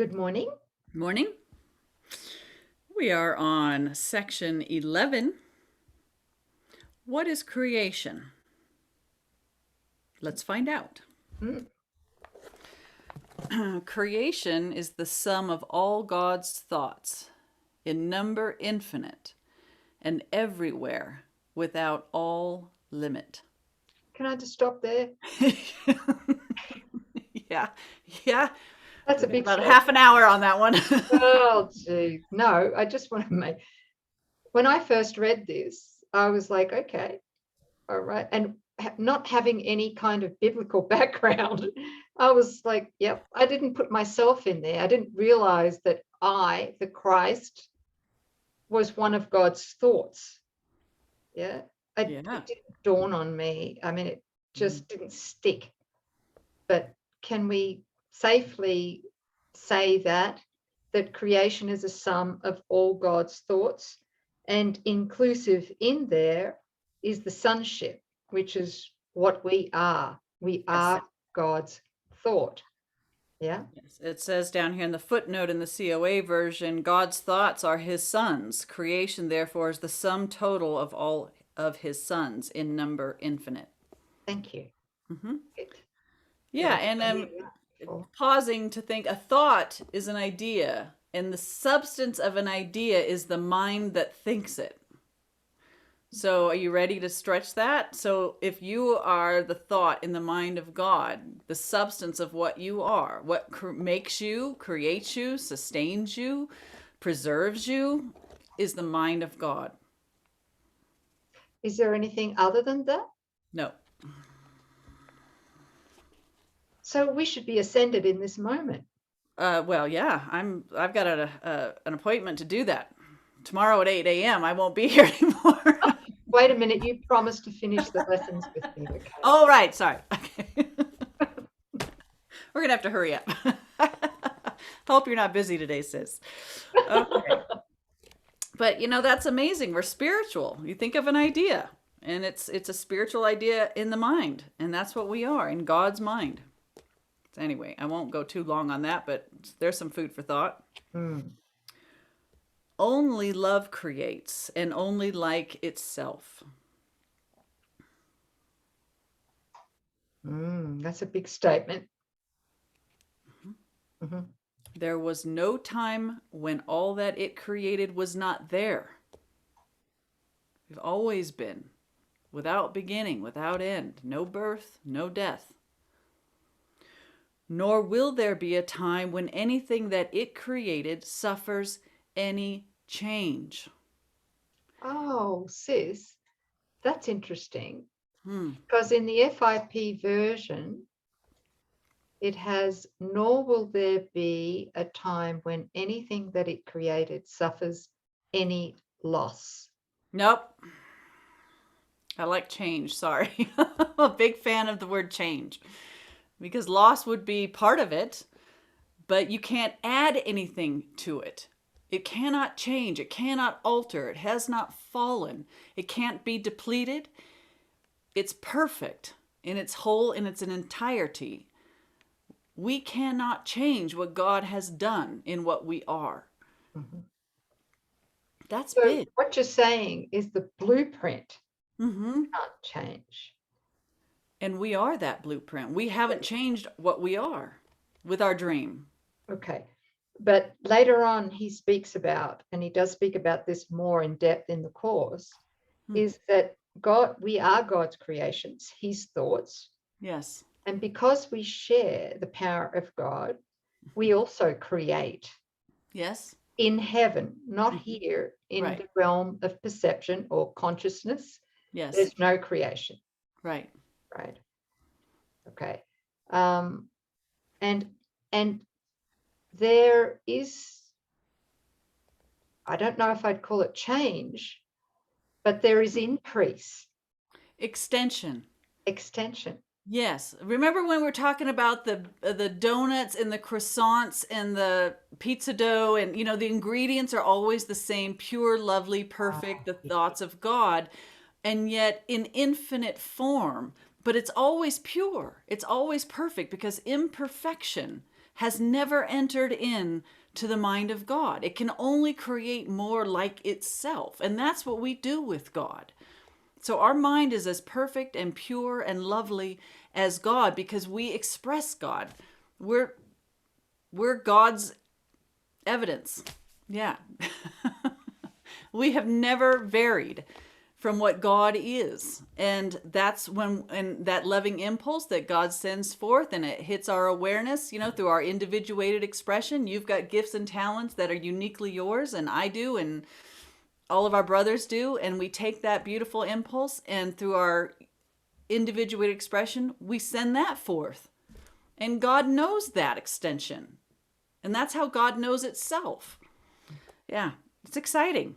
Good morning. Morning. We are on section 11. What is creation? Let's find out. Mm, Creation is the sum of all God's thoughts, in number infinite, and everywhere, without all limit. Can I just stop there? Yeah, yeah. That's We a got big about statement. half an hour on that one. Oh, gee. No, I just want to make, when I first read this, I was like, okay, all right. And not having any kind of biblical background, I was like, yep, I didn't put myself in there. I didn't realize that I, the Christ, was one of God's thoughts. Yeah. Yeah. It didn't dawn on me. I mean, it Mhm. just didn't stick. But can we safely say that creation is a sum of all God's thoughts, and inclusive in there is the sonship, which is what we are. We Yes. are God's thought. Yeah. Yes. It says down here in the footnote in the COA version, God's thoughts are his sons. Creation, therefore, is the sum total of all of his sons in number infinite. Thank you. Hmm. Good. Good. Yeah, I've and never heard that before. pausing to think a thought is an idea, and the substance of an idea is the mind that thinks it. So, are you ready to stretch that? So, if you are the thought in the mind of God, the substance of what you are, what makes you, creates you, sustains you, preserves you, is the mind of God. Is there anything other than that? No. So we should be ascended in this moment. Well, yeah, I've got an appointment to do that tomorrow at 8 a.m. I won't be here anymore. Wait a minute, you promised to finish the lessons with me, okay? Oh, right. Sorry. Okay. We're gonna have to hurry up. Hope you're not busy today, sis. Okay. But that's amazing. We're spiritual. You think of an idea, and it's a spiritual idea in the mind, and that's what we are in God's mind. So anyway, I won't go too long on that, but there's some food for thought. Mm, Only love creates, and only like itself. that's a big statement. Mhm. There was no time when all that it created was not there. We've always been, without beginning, without end, no birth, no death. Nor will there be a time when anything that it created suffers any change. Oh, sis, that's interesting Hmm. because in the FIP version, it has, nor will there be a time when anything that it created suffers any loss. Nope. I like change. Sorry. I'm a big fan of the word change because loss would be part of it, but you can't add anything to it. It cannot change. It cannot alter. It has not fallen. It can't be depleted. It's perfect in its whole, in its entirety. We cannot change what God has done in what we are. Mhm. That's So big. what you're saying is the blueprint Hmm. can't change. And we are that blueprint. We haven't changed what we are with our dream. Okay. But later on, he speaks about, and he does speak about this more in depth in the course, Hmm. is that God, we are God's creations, his thoughts. Yes. And because we share the power of God, we also create Yes. in heaven, not Hmm. here in Right. the realm of perception or consciousness. Yes. There's no creation, Right. right? Okay. Um, and and there is, I don't know if I'd call it change, but there is increase, Extension. extension. Yes. Remember when we were talking about the donuts and the croissants and the pizza dough, and the ingredients are always the same, pure, lovely, perfect, the Yeah. thoughts of God, and yet in infinite form, but it's always pure. It's always perfect because imperfection has never entered in to the mind of God. It can only create more like itself. And that's what we do with God. So our mind is as perfect and pure and lovely as God because we express God. We're God's evidence. Yeah. We have never varied from what God is. And that's when, and that loving impulse that God sends forth and it hits our awareness, through our individuated expression. You've got gifts and talents that are uniquely yours, and I do, and all of our brothers do. And we take that beautiful impulse, and through our individuated expression, we send that forth. And God knows that extension. And that's how God knows itself. Yeah, it's exciting.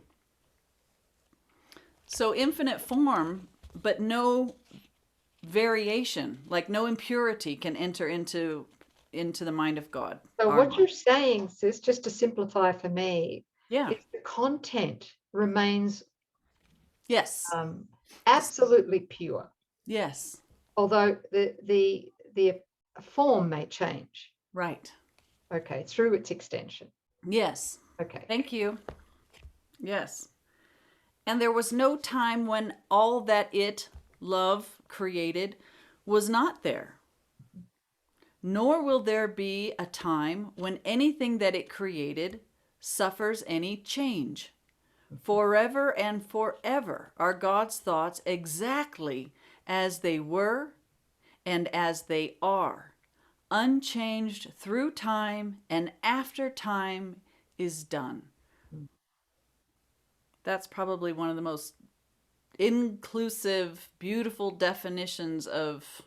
So infinite form, but no variation, like no impurity can enter into the mind of God. So Our what mind. you're saying, sis, just to simplify for me, Yeah. is the content remains Yes. absolutely pure, Yes. although the form may change. Right. Okay, through its extension. Yes. Okay. Thank you. Yes. And there was no time when all that it, love, created was not there. Nor will there be a time when anything that it created suffers any change. Forever and forever are God's thoughts exactly as they were and as they are, unchanged through time and after time is done. That's probably one of the most inclusive, beautiful definitions of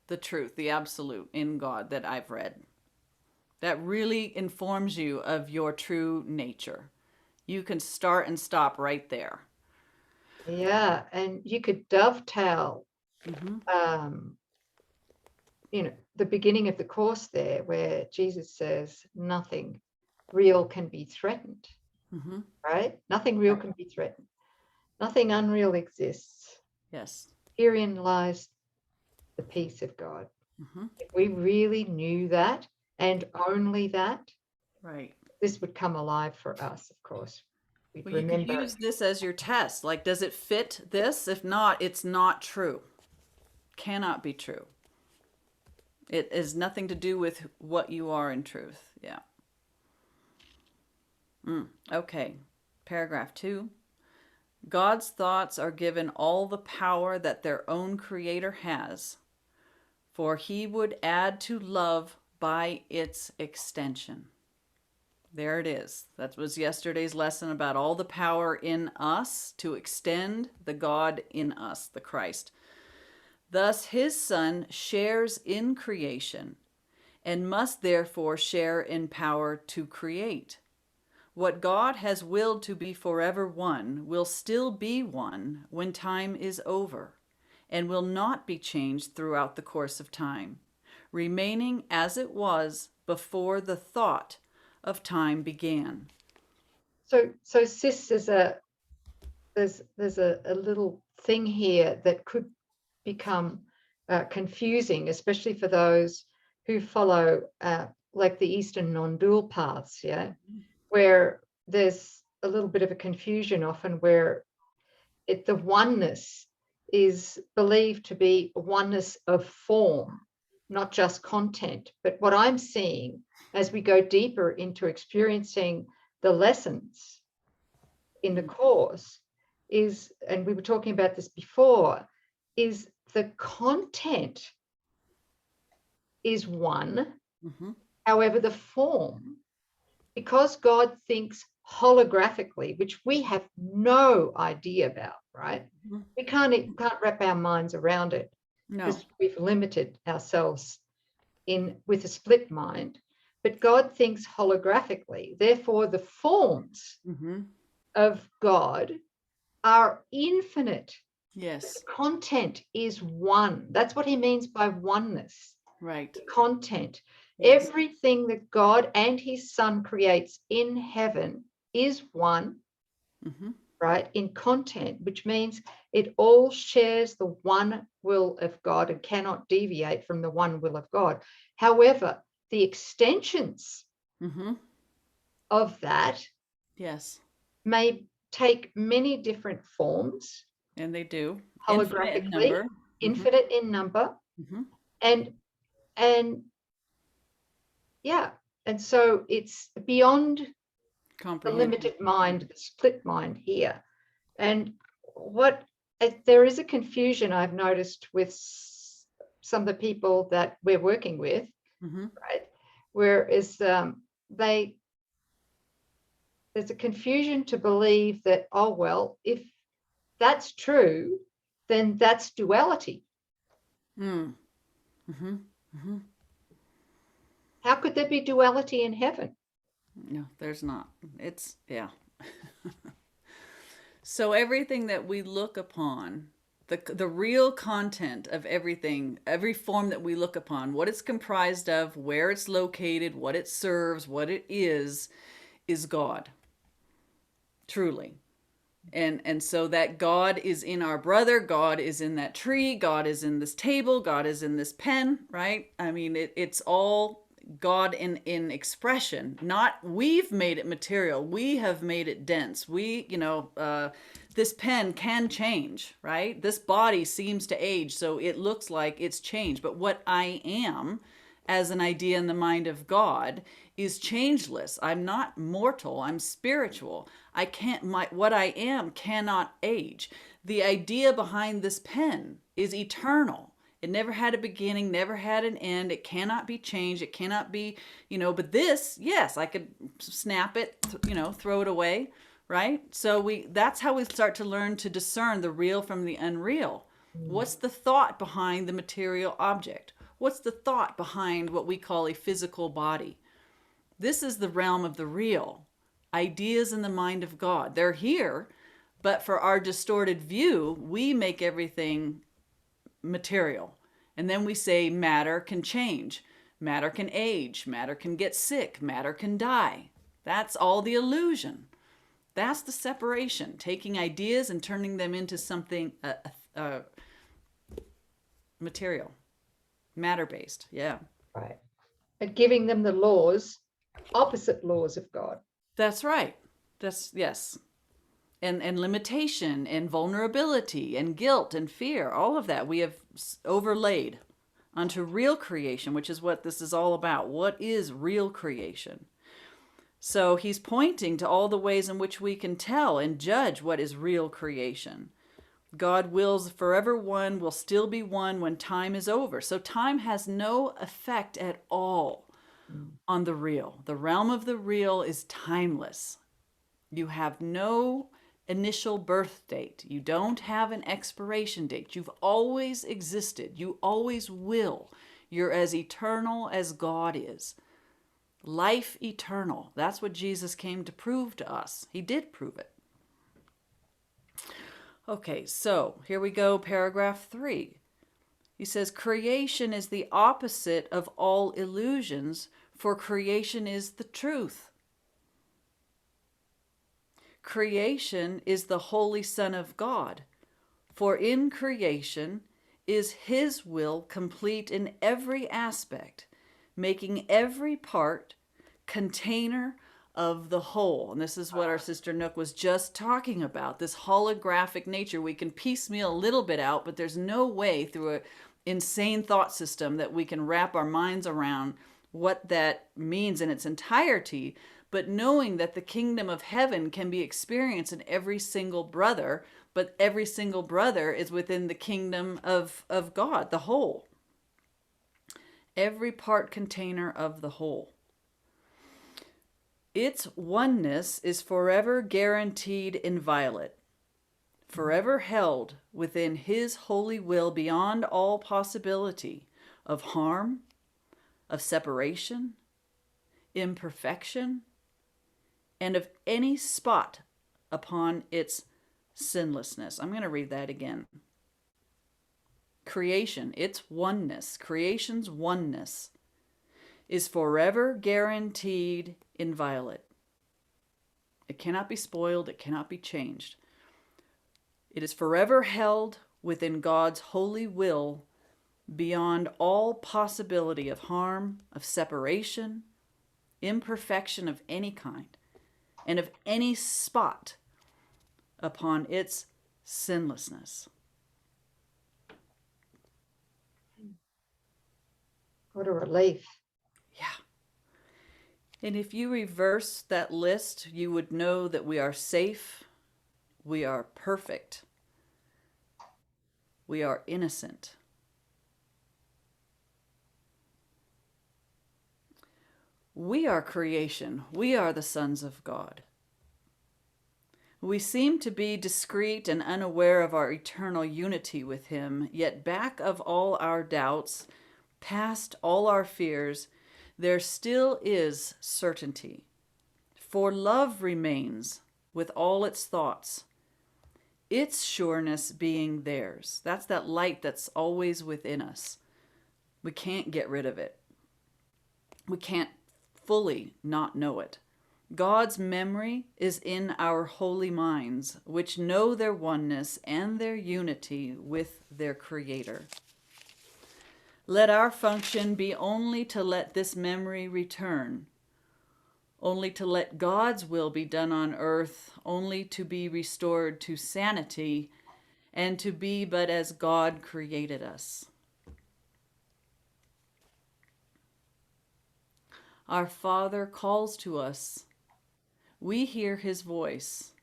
the truth, the absolute in God that I've read. That really informs you of your true nature. You can start and stop right there. Yeah, and you could dovetail, the beginning of the course there, where Jesus says nothing real can be threatened, right? Nothing real can be threatened. Nothing unreal exists. Yes. Herein lies the peace of God. If we really knew that and only that, Right. this would come alive for us, of course. We'd Well, you could remember. use this as your test. Like, does it fit this? If not, it's not true. Cannot be true. It has nothing to do with what you are in truth. Yeah. Okay. Paragraph 2. God's thoughts are given all the power that their own creator has, for he would add to love by its extension. There it is. That was yesterday's lesson about all the power in us to extend the God in us, the Christ. Thus, his Son shares in creation and must therefore share in power to create. What God has willed to be forever one will still be one when time is over, and will not be changed throughout the course of time, remaining as it was before the thought of time began. So sis, there's a little thing here that could become confusing, especially for those who follow like the Eastern non-dual paths, yeah, where there's a little bit of a confusion often where the oneness is believed to be oneness of form, not just content. But what I'm seeing as we go deeper into experiencing the lessons in the course is, and we were talking about this before, is the content is one. However, the form, because God thinks holographically, which we have no idea about, right? We can't wrap our minds around it because we've limited ourselves with a split mind. But God thinks holographically. Therefore, the forms of God are infinite. Yes. The content is one. That's what he means by oneness. Right. The content. Yes. Everything that God and his Son creates in heaven is one, right, in content, which means it all shares the one will of God and cannot deviate from the one will of God. However, the extensions Mm-hmm. of that Yes. may take many different forms, And they do. Infinite in holographically, number. Mm-hmm. infinite in number, Mm-hmm. and yeah, and so it's beyond the Comprehension. limited mind, the split mind here. And what there is a confusion I've noticed with some of the people that we're working with, Mm-hmm. right? Whereas there's a confusion to believe that, oh, well, if that's true, then that's duality. Mm. Mm-hmm. Mm-hmm. How could there be duality in heaven? No, there's not. It's, yeah. So everything that we look upon, the real content of everything, every form that we look upon, what it's comprised of, where it's located, what it serves, what it is God, truly. And so that God is in our brother, God is in that tree, God is in this table, God is in this pen, right? I mean, it's all God in expression. Not we've made it material, we have made it dense. This pen can change, right? This body seems to age, so it looks like it's changed. But what I am as an idea in the mind of God is changeless. I'm not mortal, I'm spiritual. I can't what I am cannot age. The idea behind this pen is eternal. It never had a beginning, never had an end. It cannot be changed. It cannot be, but this, yes, I could snap it, throw it away, right? So that's how we start to learn to discern the real from the unreal. What's the thought behind the material object? What's the thought behind what we call a physical body? This is the realm of the real. Ideas in the mind of God. They're here, but for our distorted view, we make everything material. And then we say matter can change, matter can age, matter can get sick, matter can die. That's all the illusion. That's the separation, taking ideas and turning them into something material, matter-based. Yeah. Right. And giving them the opposite laws of God. That's right. Yes. And limitation and vulnerability and guilt and fear, all of that we have overlaid onto real creation, which is what this is all about. What is real creation? So he's pointing to all the ways in which we can tell and judge what is real creation. God wills forever one, will still be one when time is over. So time has no effect at all on the real. The realm of the real is timeless. You have no initial birth date. You don't have an expiration date. You've always existed. You always will. You're as eternal as God is. Life eternal. That's what Jesus came to prove to us. He did prove it. Okay, so here we go, paragraph 3. He says, creation is the opposite of all illusions, for creation is the truth. Creation is the Holy Son of God, for in creation is His will complete in every aspect, making every part container of the whole. And this is what our sister Nouk was just talking about, this holographic nature. We can piecemeal a little bit out, but there's no way through an insane thought system that we can wrap our minds around what that means in its entirety. But knowing that the kingdom of heaven can be experienced in every single brother, but every single brother is within the kingdom of God, the whole. Every part container of the whole. Its oneness is forever guaranteed inviolate, forever held within His holy will beyond all possibility of harm, of separation, imperfection, and of any spot upon its sinlessness. I'm going to read that again. Creation, its oneness, creation's oneness, is forever guaranteed inviolate. It cannot be spoiled, it cannot be changed. It is forever held within God's holy will beyond all possibility of harm, of separation, imperfection of any kind, and of any spot upon its sinlessness. What a relief. Yeah. And if you reverse that list, you would know that we are safe, we are perfect, we are innocent. We are creation. We are the sons of God. We seem to be discreet and unaware of our eternal unity with Him, yet back of all our doubts, past all our fears, there still is certainty. For love remains with all its thoughts, its sureness being theirs. That's that light that's always within us. We can't get rid of it. We can't fully not know it. God's memory is in our holy minds, which know their oneness and their unity with their Creator. Let our function be only to let this memory return, only to let God's will be done on earth, only to be restored to sanity, and to be but as God created us. Our Father calls to us. We hear His voice,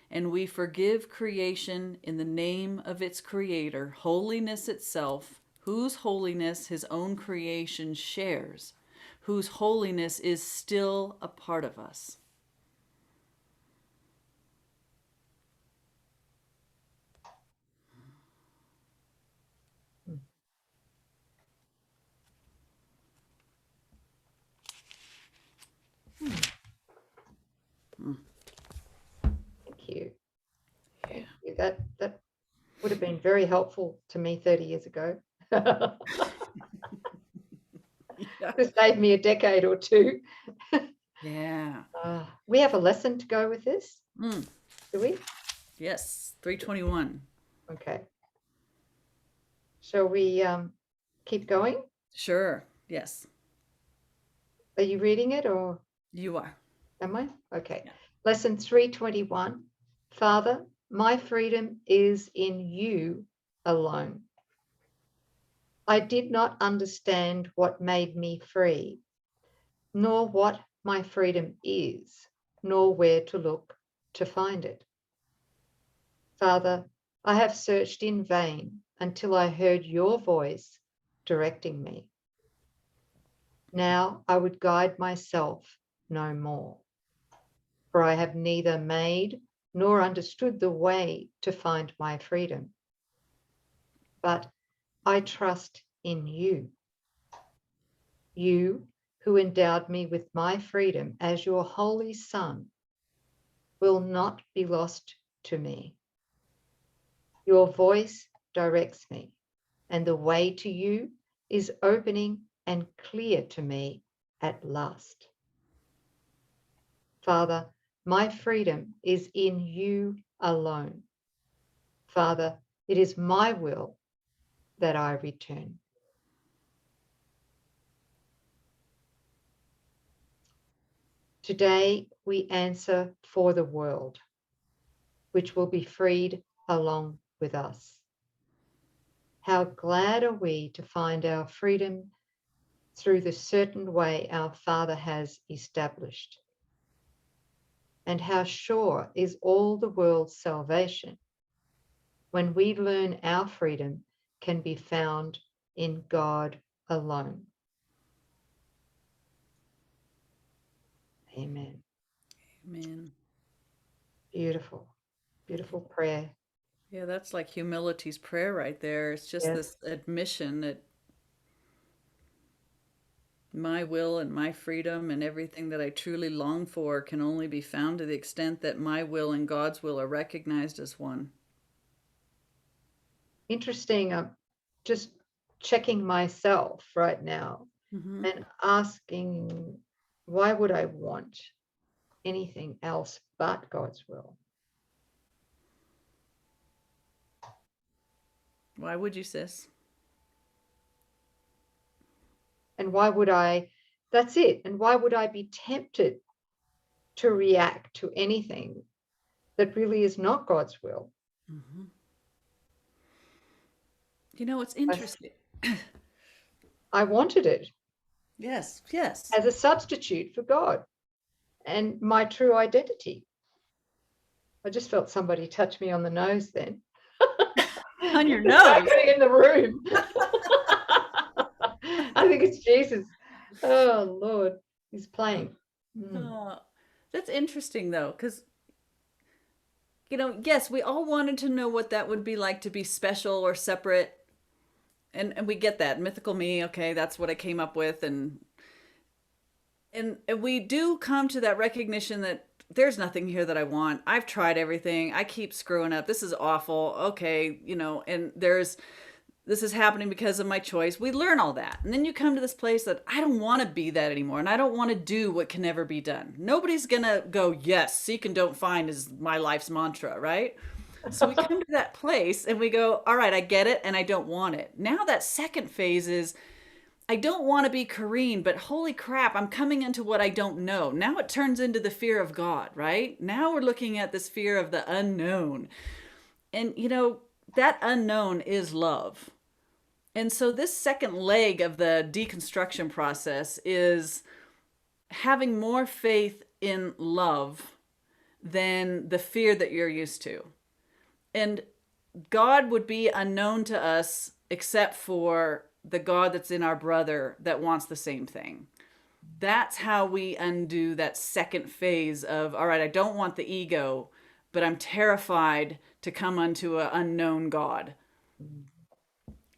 and we forgive creation in the name of its Creator, holiness itself, whose holiness His own creation shares, whose holiness is still a part of us. Thank you. Thank you. That would have been very helpful to me 30 years ago. This saved me a decade or two. Yeah. We have a lesson to go with this, Mm. do we? Yes, 321. Okay. Shall we keep going? Sure. Yes, Are you reading it or you are. am I? Okay. Yeah. Lesson 321. Father, my freedom is in you alone. I did not understand what made me free, nor what my freedom is, nor where to look to find it. Father, I have searched in vain until I heard your voice directing me. Now I would guide myself no more, for I have neither made nor understood the way to find my freedom. But I trust in you, you who endowed me with my freedom as your holy Son will not be lost to me. Your voice directs me, and the way to you is opening and clear to me at last. Father, my freedom is in you alone. Father, it is my will that I return. Today we answer for the world, which will be freed along with us. How glad are we to find our freedom through the certain way our Father has established. And how sure is all the world's salvation when we learn our freedom can be found in God alone. Amen. Amen. Beautiful, beautiful prayer. Yeah, that's like humility's prayer right there. It's just Yes. this admission that my will and my freedom and everything that I truly long for can only be found to the extent that my will and God's will are recognized as one. Interesting. I'm just checking myself right now Mm-hmm. and asking, why would I want anything else but God's will? Why would you, sis? And why would I, that's it. And why would I be tempted to react to anything that really is not God's will? Mm-hmm. You know, it's interesting. I wanted it. Yes, yes. As a substitute for God and my true identity. I just felt somebody touch me on the nose then. On your It's nose? happening in the room. I think it's Jesus. Oh, Lord. He's playing. That's interesting, though, because, you know, yes, we all wanted to know what that would be like to be special or separate. And we get that. Mythical me, okay, that's what I came up with. And we do come to that recognition that there's nothing here that I want. I've tried everything. I keep screwing up. This is awful. Okay, you know, and this is happening because of my choice. We learn all that. And then you come to this place that I don't want to be that anymore. And I don't want to do what can never be done. Nobody's going to go, yes, seek and don't find is my life's mantra, right? So we come to that place and we go, all right, I get it and I don't want it. Now that second phase is, I don't want to be Coreen, but holy crap, I'm coming into what I don't know. Now it turns into the fear of God, right? Now we're looking at this fear of the unknown. And, you know, that unknown is love. And so this second leg of the deconstruction process is having more faith in love than the fear that you're used to. And God would be unknown to us except for the God that's in our brother that wants the same thing. That's how we undo that second phase of, all right, I don't want the ego, but I'm terrified to come unto an unknown God.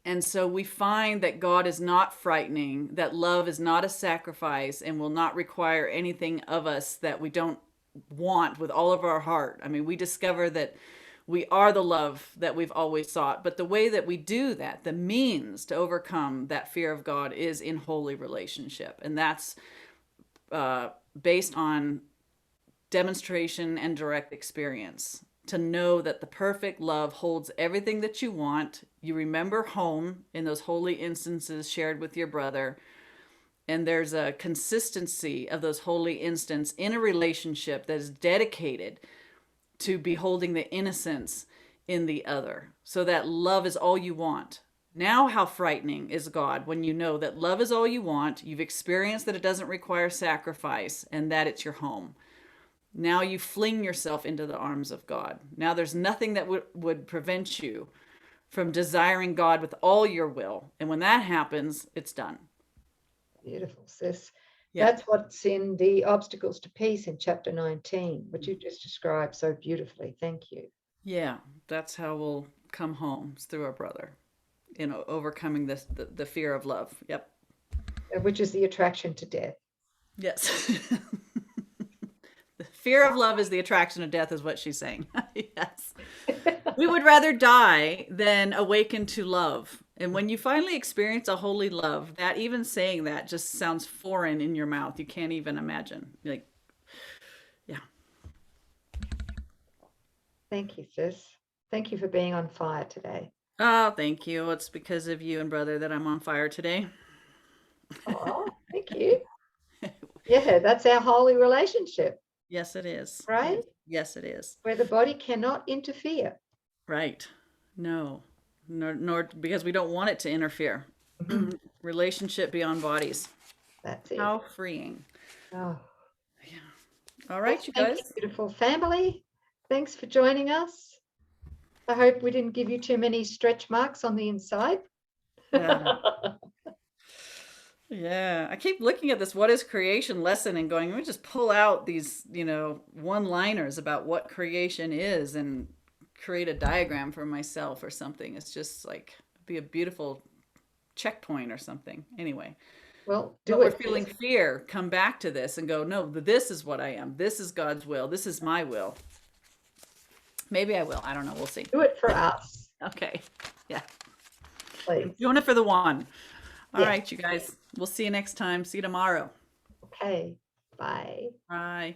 And so we find that God is not frightening, that love is not a sacrifice and will not require anything of us that we don't want with all of our heart. I mean, we discover that we are the love that we've always sought. But the way that we do that, the means to overcome that fear of God is in holy relationship. And that's based on demonstration and direct experience. To know that the perfect love holds everything that you want. You remember home in those holy instances shared with your brother. And there's a consistency of those holy instances in a relationship that is dedicated to beholding the innocence in the other, so that love is all you want. Now, how frightening is God when you know that love is all you want, you've experienced that it doesn't require sacrifice, and that it's your home. Now you fling yourself into the arms of God. Now there's nothing that would prevent you from desiring God with all your will. And when that happens, it's done. Beautiful, sis. Yeah. That's what's in the Obstacles to Peace in chapter 19, which you just described so beautifully. Thank you. Yeah, that's how we'll come home. It's through our brother, you know, overcoming the fear of love. Yep. Which is the attraction to death. Yes. The fear of love is the attraction of death is what she's saying. Yes. We would rather die than awaken to love. And when you finally experience a holy love, that even saying that just sounds foreign in your mouth. You can't even imagine. Like, yeah. Thank you, sis. Thank you for being on fire today. Oh, thank you. It's because of you and brother that I'm on fire today. Oh, thank you. Yeah, that's our holy relationship. Yes, it is. Right? Yes, it is. Where the body cannot interfere. Right. No. Nor because we don't want it to interfere. Relationship beyond bodies. That's it. How freeing. Oh. Yeah. All right, Well, you guys. thank you, beautiful family. Thanks for joining us. I hope we didn't give you too many stretch marks on the inside. Yeah. Yeah. I keep looking at this what is creation lesson and going, let me just pull out these, you know, one-liners about what creation is and create a diagram for myself or something. It's just like be a beautiful checkpoint or something. Anyway. Well, but we're feeling fear, come back to this and go, no, this is what I am. This is God's will. This is my will. Maybe I will. I don't know. We'll see. Do it for us. Okay. Yeah. Please. Doing it for the one. All right, you guys. We'll see you next time. See you tomorrow. Okay. Bye. Bye.